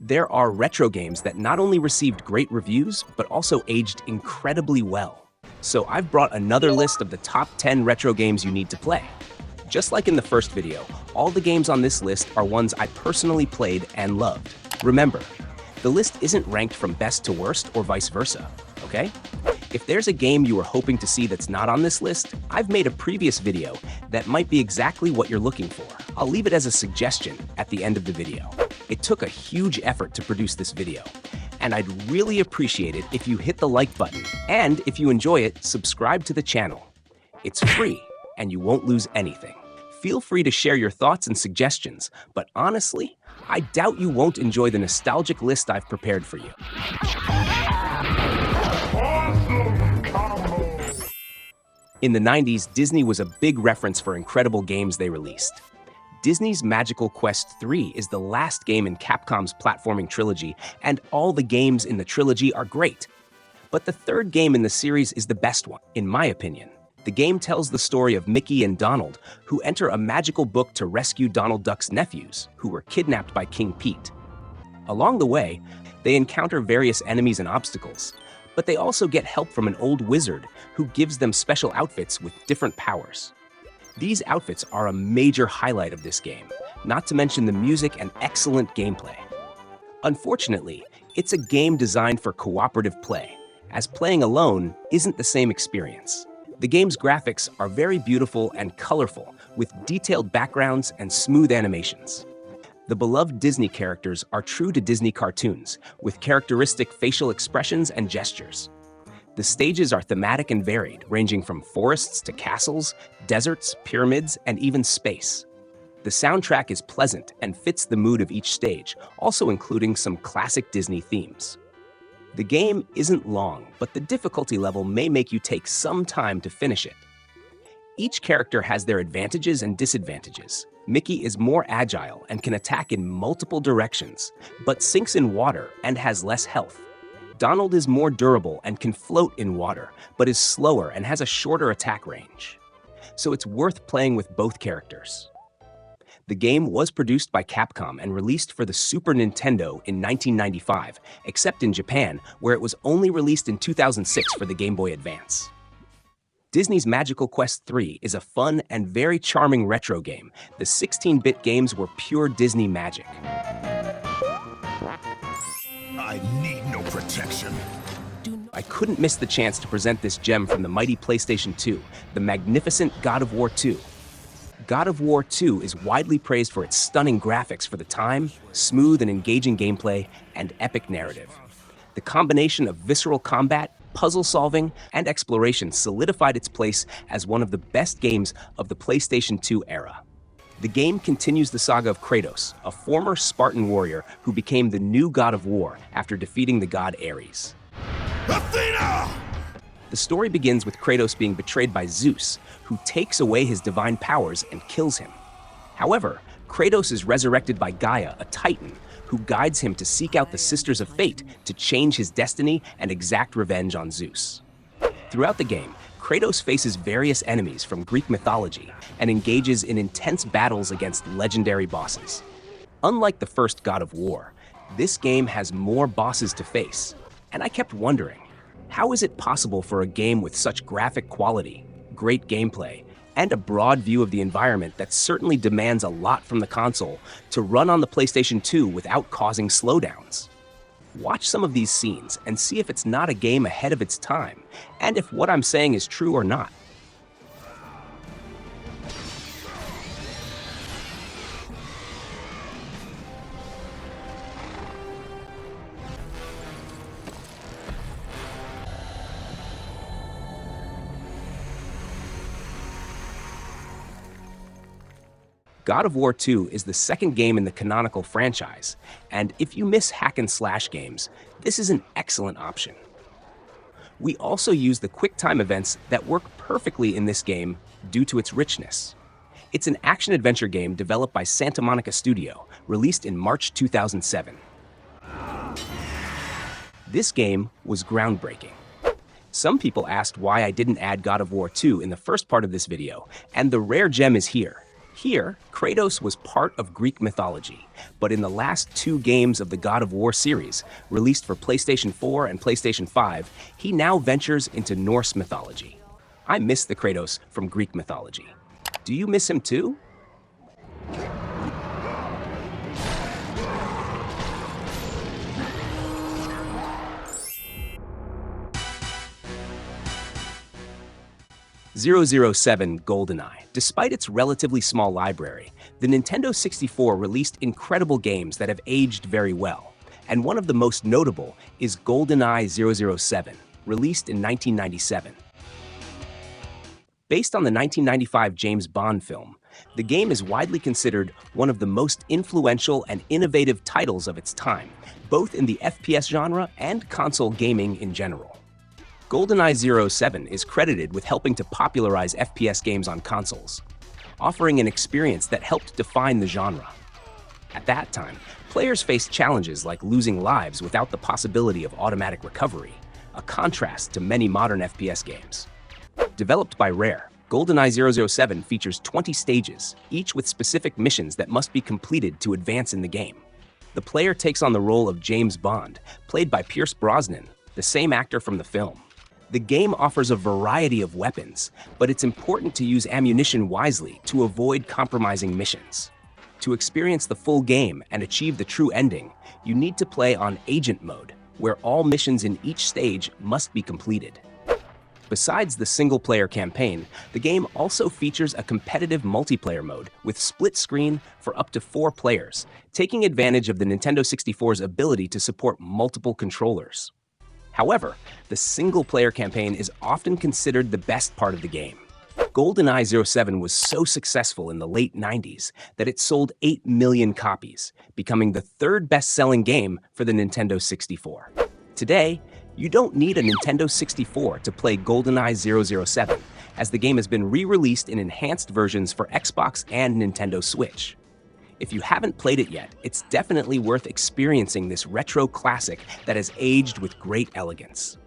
There are retro games that not only received great reviews, but also aged incredibly well. So I've brought another list of the top 10 retro games you need to play. Just like in the first video, all the games on this list are ones I personally played and loved. Remember, the list isn't ranked from best to worst or vice versa, okay? If there's a game you were hoping to see that's not on this list, I've made a previous video that might be exactly what you're looking for. I'll leave it as a suggestion at the end of the video. It took a huge effort to produce this video, and I'd really appreciate it if you hit the like button, and if you enjoy it, subscribe to the channel. It's free, and you won't lose anything. Feel free to share your thoughts and suggestions, but honestly, I doubt you won't enjoy the nostalgic list I've prepared for you. In the 90s, Disney was a big reference for incredible games they released. Disney's Magical Quest 3 is the last game in Capcom's platforming trilogy, and all the games in the trilogy are great. But the third game in the series is the best one, in my opinion. The game tells the story of Mickey and Donald, who enter a magical book to rescue Donald Duck's nephews, who were kidnapped by King Pete. Along the way, they encounter various enemies and obstacles, but they also get help from an old wizard who gives them special outfits with different powers. These outfits are a major highlight of this game, not to mention the music and excellent gameplay. Unfortunately, it's a game designed for cooperative play, as playing alone isn't the same experience. The game's graphics are very beautiful and colorful, with detailed backgrounds and smooth animations. The beloved Disney characters are true to Disney cartoons, with characteristic facial expressions and gestures. The stages are thematic and varied, ranging from forests to castles, deserts, pyramids, and even space. The soundtrack is pleasant and fits the mood of each stage, also including some classic Disney themes. The game isn't long, but the difficulty level may make you take some time to finish it. Each character has their advantages and disadvantages. Mickey is more agile and can attack in multiple directions, but sinks in water and has less health. Donald is more durable and can float in water, but is slower and has a shorter attack range. So it's worth playing with both characters. The game was produced by Capcom and released for the Super Nintendo in 1995, except in Japan, where it was only released in 2006 for the Game Boy Advance. Disney's Magical Quest 3 is a fun and very charming retro game. The 16-bit games were pure Disney magic. I need no protection. I couldn't miss the chance to present this gem from the mighty PlayStation 2, the magnificent God of War 2. God of War 2 is widely praised for its stunning graphics for the time, smooth and engaging gameplay, and epic narrative. The combination of visceral combat, puzzle solving, and exploration solidified its place as one of the best games of the PlayStation 2 era. The game continues the saga of Kratos, a former Spartan warrior who became the new god of war after defeating the god Ares. Athena! The story begins with Kratos being betrayed by Zeus, who takes away his divine powers and kills him. However, Kratos is resurrected by Gaia, a titan, who guides him to seek out the Sisters of Fate to change his destiny and exact revenge on Zeus. Throughout the game, Kratos faces various enemies from Greek mythology and engages in intense battles against legendary bosses. Unlike the first God of War, this game has more bosses to face, and I kept wondering, how is it possible for a game with such graphic quality, great gameplay, and a broad view of the environment that certainly demands a lot from the console to run on the PlayStation 2 without causing slowdowns? Watch some of these scenes and see if it's not a game ahead of its time, and if what I'm saying is true or not. God of War 2 is the second game in the canonical franchise, and if you miss hack-and-slash games, this is an excellent option. We also use the quick-time events that work perfectly in this game due to its richness. It's an action-adventure game developed by Santa Monica Studio, released in March 2007. This game was groundbreaking. Some people asked why I didn't add God of War 2 in the first part of this video, and the rare gem is here. Here, Kratos was part of Greek mythology, but in the last two games of the God of War series, released for PlayStation 4 and PlayStation 5, he now ventures into Norse mythology. I miss the Kratos from Greek mythology. Do you miss him too? .007 GoldenEye. Despite its relatively small library, the Nintendo 64 released incredible games that have aged very well, and one of the most notable is GoldenEye 007, released in 1997. Based on the 1995 James Bond film, the game is widely considered one of the most influential and innovative titles of its time, both in the FPS genre and console gaming in general. GoldenEye 007 is credited with helping to popularize FPS games on consoles, offering an experience that helped define the genre. At that time, players faced challenges like losing lives without the possibility of automatic recovery, a contrast to many modern FPS games. Developed by Rare, GoldenEye 007 features 20 stages, each with specific missions that must be completed to advance in the game. The player takes on the role of James Bond, played by Pierce Brosnan, the same actor from the film. The game offers a variety of weapons, but it's important to use ammunition wisely to avoid compromising missions. To experience the full game and achieve the true ending, you need to play on Agent Mode, where all missions in each stage must be completed. Besides the single-player campaign, the game also features a competitive multiplayer mode with split screen for up to 4 players, taking advantage of the Nintendo 64's ability to support multiple controllers. However, the single-player campaign is often considered the best part of the game. GoldenEye 007 was so successful in the late 90s that it sold 8 million copies, becoming the third best-selling game for the Nintendo 64. Today, you don't need a Nintendo 64 to play GoldenEye 007, as the game has been re-released in enhanced versions for Xbox and Nintendo Switch. If you haven't played it yet, it's definitely worth experiencing this retro classic that has aged with great elegance.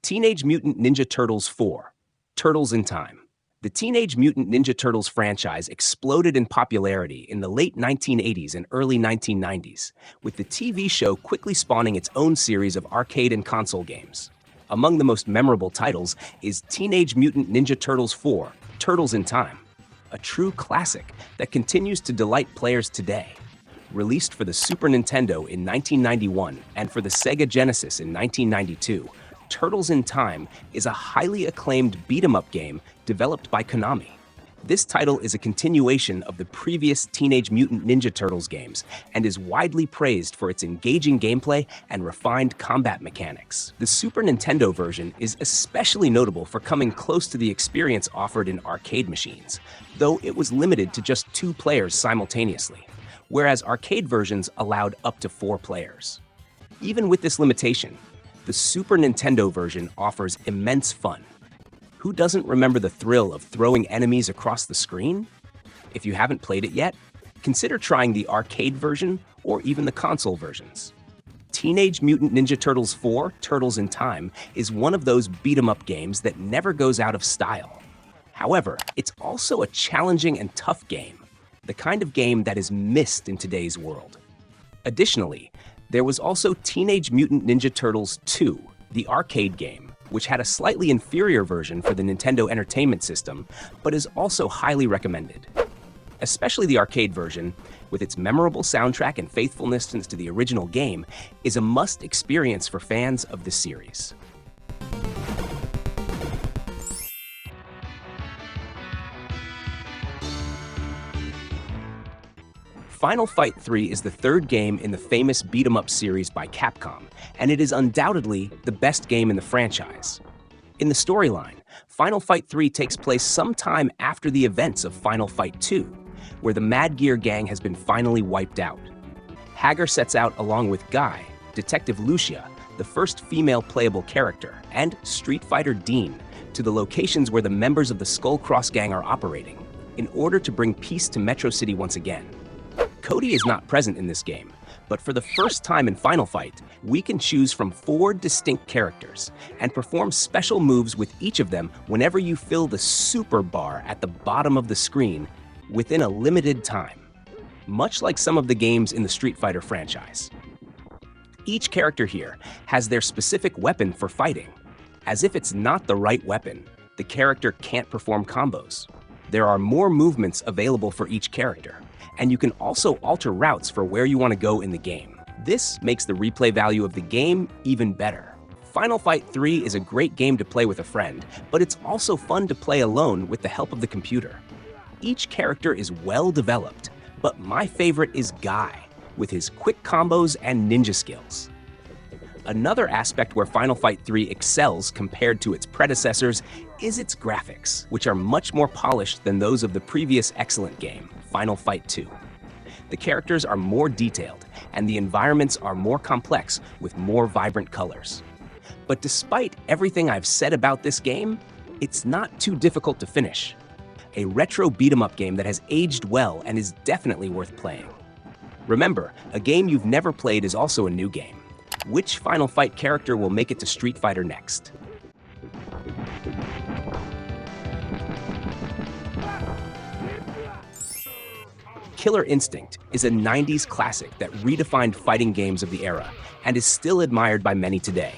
Teenage Mutant Ninja Turtles 4: Turtles in Time. The Teenage Mutant Ninja Turtles franchise exploded in popularity in the late 1980s and early 1990s, with the TV show quickly spawning its own series of arcade and console games. Among the most memorable titles is Teenage Mutant Ninja Turtles 4: Turtles in Time, a true classic that continues to delight players today. Released for the Super Nintendo in 1991 and for the Sega Genesis in 1992, Turtles in Time is a highly acclaimed beat-em-up game developed by Konami. This title is a continuation of the previous Teenage Mutant Ninja Turtles games and is widely praised for its engaging gameplay and refined combat mechanics. The Super Nintendo version is especially notable for coming close to the experience offered in arcade machines, though it was limited to just 2 players simultaneously, whereas arcade versions allowed up to 4 players. Even with this limitation, the Super Nintendo version offers immense fun. Who doesn't remember the thrill of throwing enemies across the screen? If you haven't played it yet, consider trying the arcade version or even the console versions. Teenage Mutant Ninja Turtles 4: Turtles in Time is one of those beat-em-up games that never goes out of style. However, it's also a challenging and tough game, the kind of game that is missed in today's world. Additionally, there was also Teenage Mutant Ninja Turtles 2, the arcade game, which had a slightly inferior version for the Nintendo Entertainment System, but is also highly recommended. Especially the arcade version, with its memorable soundtrack and faithfulness to the original game, is a must experience for fans of the series. Final Fight 3 is the third game in the famous beat-em-up series by Capcom, and it is undoubtedly the best game in the franchise. In the storyline, Final Fight 3 takes place sometime after the events of Final Fight 2, where the Mad Gear gang has been finally wiped out. Hager sets out along with Guy, Detective Lucia, the first female playable character, and Street Fighter Dean to the locations where the members of the Skull Cross gang are operating, in order to bring peace to Metro City once again. Cody is not present in this game, but for the first time in Final Fight, we can choose from 4 distinct characters and perform special moves with each of them whenever you fill the super bar at the bottom of the screen within a limited time, much like some of the games in the Street Fighter franchise. Each character here has their specific weapon for fighting. As if it's not the right weapon, the character can't perform combos. There are more movements available for each character, and you can also alter routes for where you want to go in the game. This makes the replay value of the game even better. Final Fight 3 is a great game to play with a friend, but it's also fun to play alone with the help of the computer. Each character is well developed, but my favorite is Guy, with his quick combos and ninja skills. Another aspect where Final Fight 3 excels compared to its predecessors is its graphics, which are much more polished than those of the previous excellent game, Final Fight 2. The characters are more detailed, and the environments are more complex with more vibrant colors. But despite everything I've said about this game, it's not too difficult to finish. A retro beat-em-up game that has aged well and is definitely worth playing. Remember, a game you've never played is also a new game. Which Final Fight character will make it to Street Fighter next? Killer Instinct is a 90s classic that redefined fighting games of the era and is still admired by many today.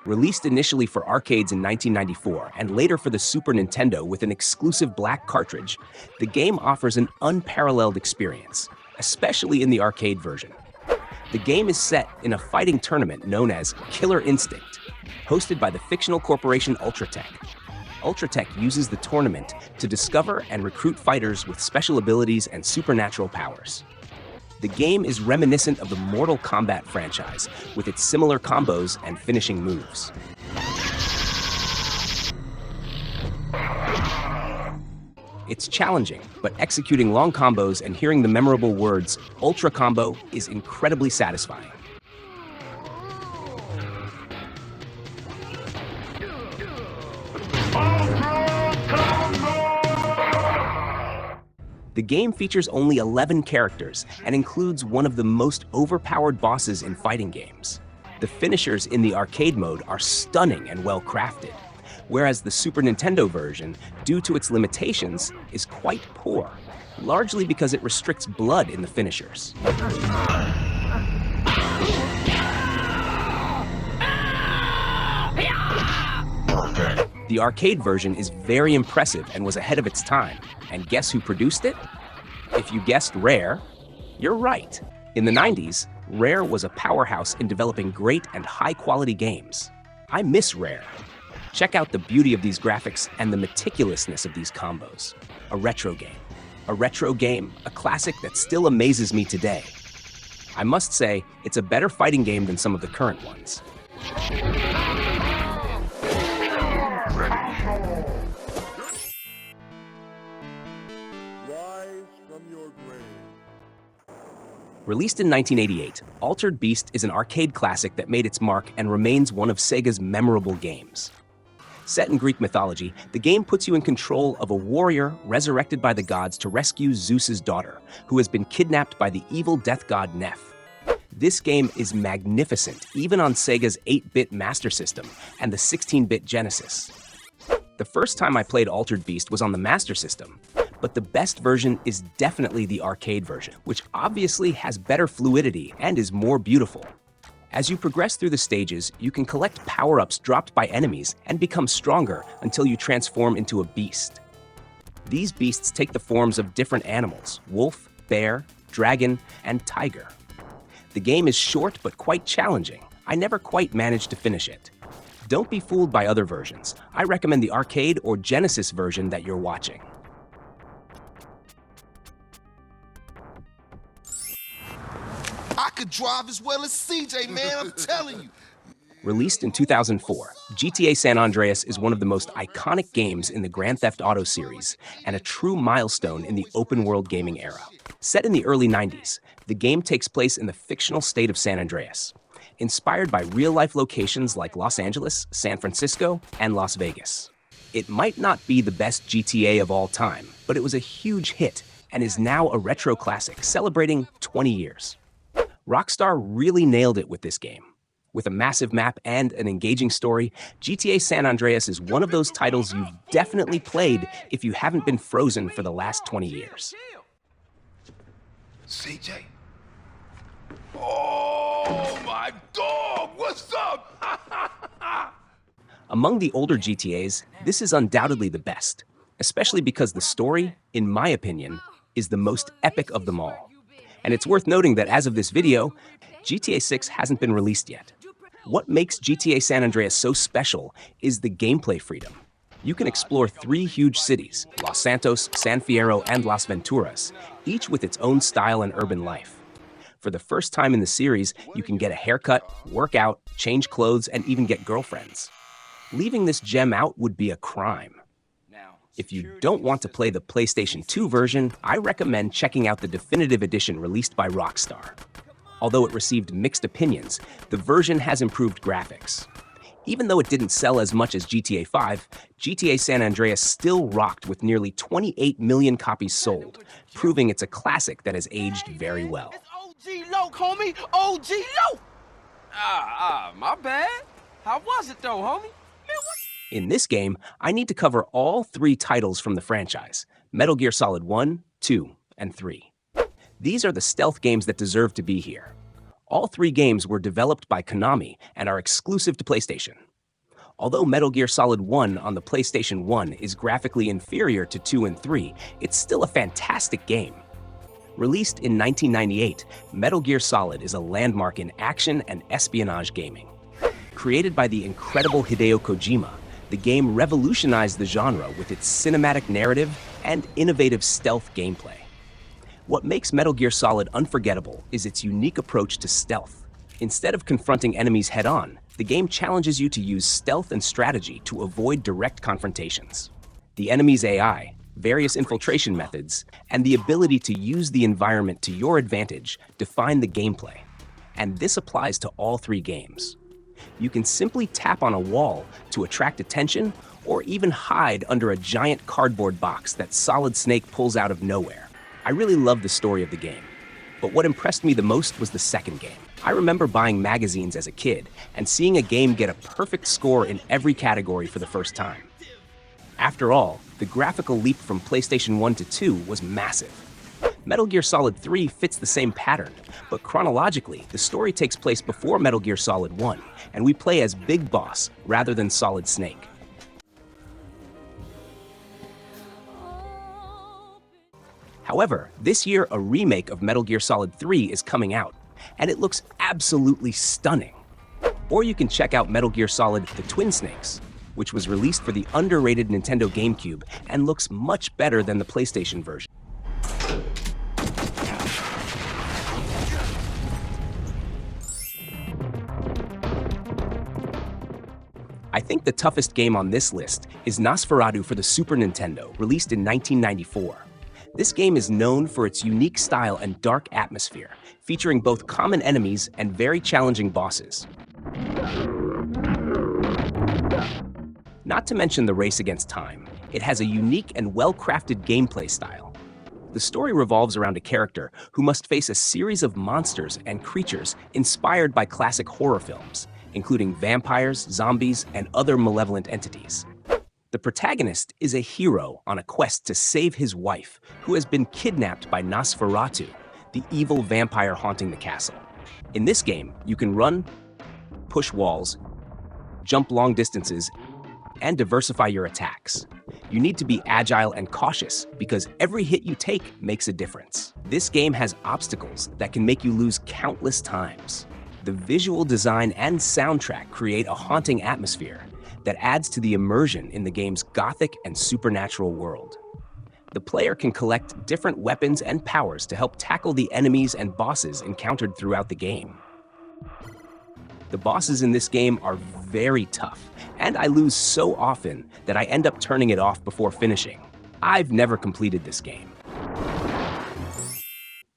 Released initially for arcades in 1994 and later for the Super Nintendo with an exclusive black cartridge, the game offers an unparalleled experience, especially in the arcade version. The game is set in a fighting tournament known as Killer Instinct, hosted by the fictional corporation Ultratech. Ultratech uses the tournament to discover and recruit fighters with special abilities and supernatural powers. The game is reminiscent of the Mortal Kombat franchise, with its similar combos and finishing moves. It's challenging, but executing long combos and hearing the memorable words "Ultra Combo" is incredibly satisfying. The game features only 11 characters and includes one of the most overpowered bosses in fighting games. The finishers in the arcade mode are stunning and well crafted, whereas the Super Nintendo version, due to its limitations, is quite poor, largely because it restricts blood in the finishers. The arcade version is very impressive and was ahead of its time. And guess who produced it? If you guessed Rare, you're right. In the 90s, Rare was a powerhouse in developing great and high-quality games. I miss Rare. Check out the beauty of these graphics and the meticulousness of these combos. A retro game. A retro game, a classic that still amazes me today. I must say, it's a better fighting game than some of the current ones. Released in 1988, Altered Beast is an arcade classic that made its mark and remains one of Sega's memorable games. Set in Greek mythology, the game puts you in control of a warrior resurrected by the gods to rescue Zeus's daughter, who has been kidnapped by the evil death god Neph. This game is magnificent, even on Sega's 8-bit Master System and the 16-bit Genesis. The first time I played Altered Beast was on the Master System, but the best version is definitely the arcade version, which obviously has better fluidity and is more beautiful. As you progress through the stages, you can collect power-ups dropped by enemies and become stronger until you transform into a beast. These beasts take the forms of different animals: wolf, bear, dragon, and tiger. The game is short but quite challenging. I never quite managed to finish it. Don't be fooled by other versions. I recommend the arcade or Genesis version that you're watching. I could drive as well as CJ, man, I'm telling you. Released in 2004, GTA San Andreas is one of the most iconic games in the Grand Theft Auto series and a true milestone in the open-world gaming era. Set in the early 90s, the game takes place in the fictional state of San Andreas, inspired by real-life locations like Los Angeles, San Francisco, and Las Vegas. It might not be the best GTA of all time, but it was a huge hit and is now a retro classic celebrating 20 years. Rockstar really nailed it with this game. With a massive map and an engaging story, GTA San Andreas is one of those titles you've definitely played if you haven't been frozen for the last 20 years. CJ? Oh, my dog! What's up? Among the older GTAs, this is undoubtedly the best, especially because the story, in my opinion, is the most epic of them all. And it's worth noting that as of this video, GTA 6 hasn't been released yet. What makes GTA San Andreas so special is the gameplay freedom. You can explore 3 huge cities, Los Santos, San Fierro, and Las Venturas, each with its own style and urban life. For the first time in the series, you can get a haircut, work out, change clothes, and even get girlfriends. Leaving this gem out would be a crime. If you don't want to play the PlayStation 2 version, I recommend checking out the definitive edition released by Rockstar. Although it received mixed opinions, the version has improved graphics. Even though it didn't sell as much as GTA 5, GTA San Andreas still rocked with nearly 28 million copies sold, proving it's a classic that has aged very well. It's OG Loc, homie! OG Loc! My bad. How was it though, homie? In this game, I need to cover all 3 titles from the franchise: Metal Gear Solid 1, 2, and 3. These are the stealth games that deserve to be here. All 3 games were developed by Konami and are exclusive to PlayStation. Although Metal Gear Solid 1 on the PlayStation 1 is graphically inferior to 2 and 3, it's still a fantastic game. Released in 1998, Metal Gear Solid is a landmark in action and espionage gaming. Created by the incredible Hideo Kojima, the game revolutionized the genre with its cinematic narrative and innovative stealth gameplay. What makes Metal Gear Solid unforgettable is its unique approach to stealth. Instead of confronting enemies head-on, the game challenges you to use stealth and strategy to avoid direct confrontations. The enemy's AI, various infiltration methods, and the ability to use the environment to your advantage define the gameplay. And this applies to all 3 games. You can simply tap on a wall to attract attention, or even hide under a giant cardboard box that Solid Snake pulls out of nowhere. I really love the story of the game, but what impressed me the most was the second game. I remember buying magazines as a kid and seeing a game get a perfect score in every category for the first time. After all, the graphical leap from PlayStation 1 to 2 was massive. Metal Gear Solid 3 fits the same pattern, but chronologically, the story takes place before Metal Gear Solid 1, and we play as Big Boss rather than Solid Snake. However, this year a remake of Metal Gear Solid 3 is coming out, and it looks absolutely stunning. Or you can check out Metal Gear Solid The Twin Snakes, which was released for the underrated Nintendo GameCube and looks much better than the PlayStation version. I think the toughest game on this list is Nas Feratu for the Super Nintendo, released in 1994. This game is known for its unique style and dark atmosphere, featuring both common enemies and very challenging bosses. Not to mention the race against time, it has a unique and well-crafted gameplay style. The story revolves around a character who must face a series of monsters and creatures inspired by classic horror films, including vampires, zombies, and other malevolent entities. The protagonist is a hero on a quest to save his wife, who has been kidnapped by Nas Feratu, the evil vampire haunting the castle. In this game, you can run, push walls, jump long distances, and diversify your attacks. You need to be agile and cautious because every hit you take makes a difference. This game has obstacles that can make you lose countless times. The visual design and soundtrack create a haunting atmosphere that adds to the immersion in the game's gothic and supernatural world. The player can collect different weapons and powers to help tackle the enemies and bosses encountered throughout the game. The bosses in this game are very tough, and I lose so often that I end up turning it off before finishing. I've never completed this game.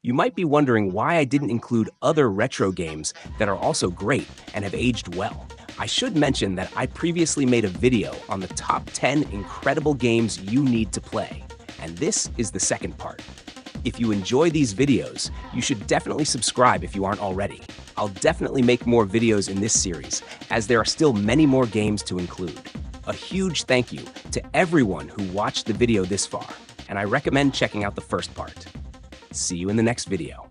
You might be wondering why I didn't include other retro games that are also great and have aged well. I should mention that I previously made a video on the top 10 incredible games you need to play, and this is the second part. If you enjoy these videos, you should definitely subscribe if you aren't already. I'll definitely make more videos in this series, as there are still many more games to include. A huge thank you to everyone who watched the video this far, and I recommend checking out the first part. See you in the next video.